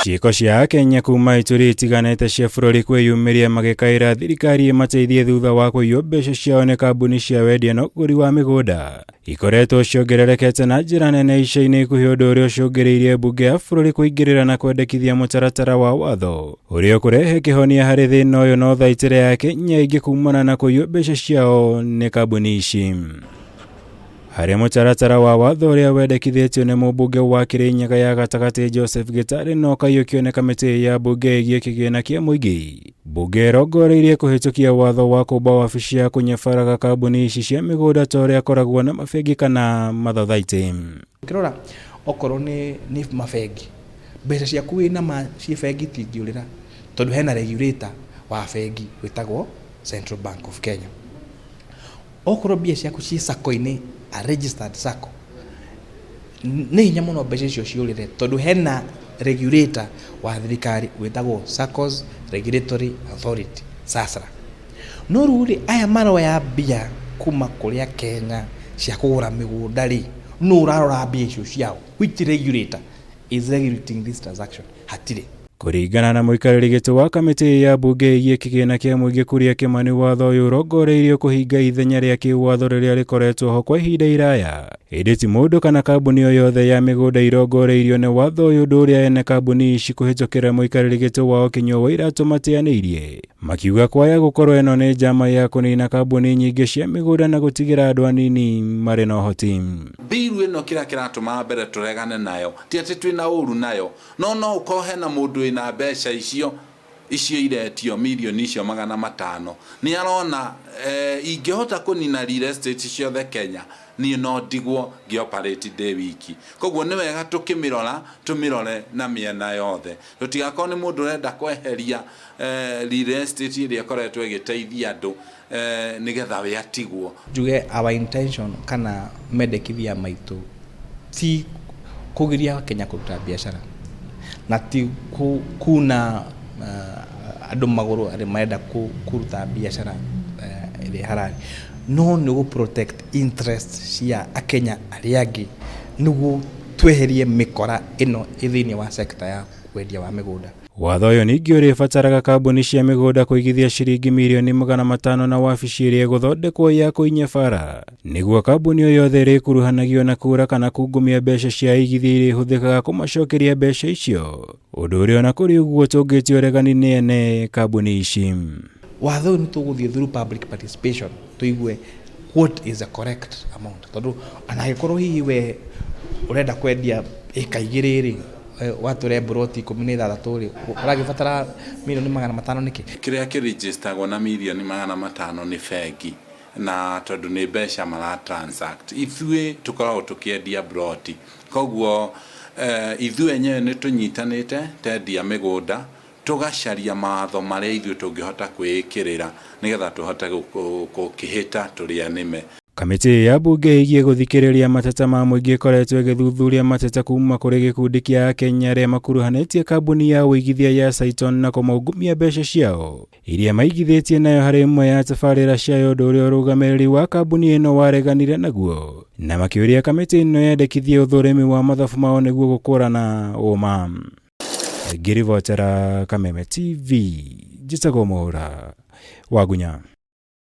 Ciiko cia Kenya kuma ituri itiganite cia bururi kwiyumiria magikaira thirikari imateithie thutha wa kuiywo mbeca ciao ni kambuni cia wendia na uguri wa migunda ikoretwo ciongererekete na njira nene ica-ini ikuhi undu uria ucungiriirie mbunge ya bururi kuingirira na kwendekithia mutaratara wa watho uria kurehe kihonia hari thina uyu no thaitire ya Kenya ingi kumana na kuiywo mbeca ciao ni kambuni ici. Hari mutaratara wa watho uria wendekithitio ni mbunge wa Kirinyaga ya gatagati Joseph Gitari no kaiyukio ni kamiti ya mbunge igie kigina kia muigi. Mbunge irongoreirie kuhitukia watho wa kuumbwo wabici ya kunyabaraga kambuni ici cia migunda toria akoragwo na mabengi kana mathathaiti. Kirora okorwo ni mabengi mbeca ciaku wina cie bengi tingiurira tondu hena regulator wa bengi witagwo Central Bank of Kenya. Okorwo mbia ciaku cie sekta-ini a registered sacco ni hinya muno mbeca icio ciurire tondu hena regulator wa thirikari witagwo Saccos Regulatory Authority SASRA. No ruri aya marua ya mbia kuma kuria Kenya cia kugura migunda ri no urarora mbia icio ciao, which regulator is regulating this transaction? Hatire. Kuringana na muikariri giti wa kamiti ya mbunge igie kigina kia muigi kuria Kimani watho uyu urongoreirio kuhinga ithenya ria kiwatho riria rikoretwo ho kwa ihinda iraya. Indi ti mundu kana kambuni o yothe ya migunda irongoreirio ni watho uyu undu uria ene kambuni ici kuhitukira muikariri giti wao Kinyo wira tumatianiirie makiuga kwaya gukorwo eno ni njama ya kunina kambuni nyingi cia migunda na gutigira andu anini mari na uhoti. Biru ino kiratuma mbere turegane nayo ti ati twina uru nayo no ukohe na mundu na mbeca icio iretio milioni icio 500 ni arona ingehota kunina real estate ciothe Kenya ni no ndigwo ngioperate day wiki. Koguo ni wega tumirore na miena yothe tutigakoo ni mundu urenda kweheria real estate iria koretwo igiteithia andu nigetha we atigwo. Juge our intention kana mendekithia maitu ti kugiria Kenya kuruta biashara na ti kuna andu maguru ari maenda kuruta biashara ile halali no ni protect interest cia Kenya ari angi nugu tweherie mikora ino ithini wa sekta ya wendia wa migunda. Watho uyu ningi uribataraga kambuni cia migunda kuigithia ciringi milioni 500 na wabici iria guthondekwo ya kunyabara niguo kambuni o yothe rikuruhanagio na kura kana kungumia mbeca cia igithia iria ihuthikaga kumacokeria mbeca icio undu uria na kuri uguo tungitio regani ni ene kambuni ici. Watho ni tuguthie through public participation tuigue what is the correct amount tondu anagikorwo hihi we urenda kwendia eka igiriri wature broti 16 ri uragibatara milioni 500 niki kiria kiregisteragwo na milioni 500 ni bengi na tondu ni mbeca mara transact ithue tukoragwo tukiendia broti koguo ithue enyewe ni tunyitanite tendia migunda tugacaria maatho maria ithue tungihota kwikirira nigetha tuhote gukihita turia nime. Kamiti ya mbunge igie guthikiriria mateta ma muingi ikoretwo igithuthuria mateta kuma kuri gikundi kia Kenya ria makuruhanetie kambuni ya uigithia ya Saiton na kumaungumia mbeca ciao iria maigithitie nayo hari imwe ya tabarira ciayo undu uria urugamiriri wa kambuni ino wareganire naguo na makiuria kamiti ino yendekithie uthurimi wa mathabu mao niguo gukurana uma. Ngirivotera Kameme TV njitagwo Muhura Wagunya.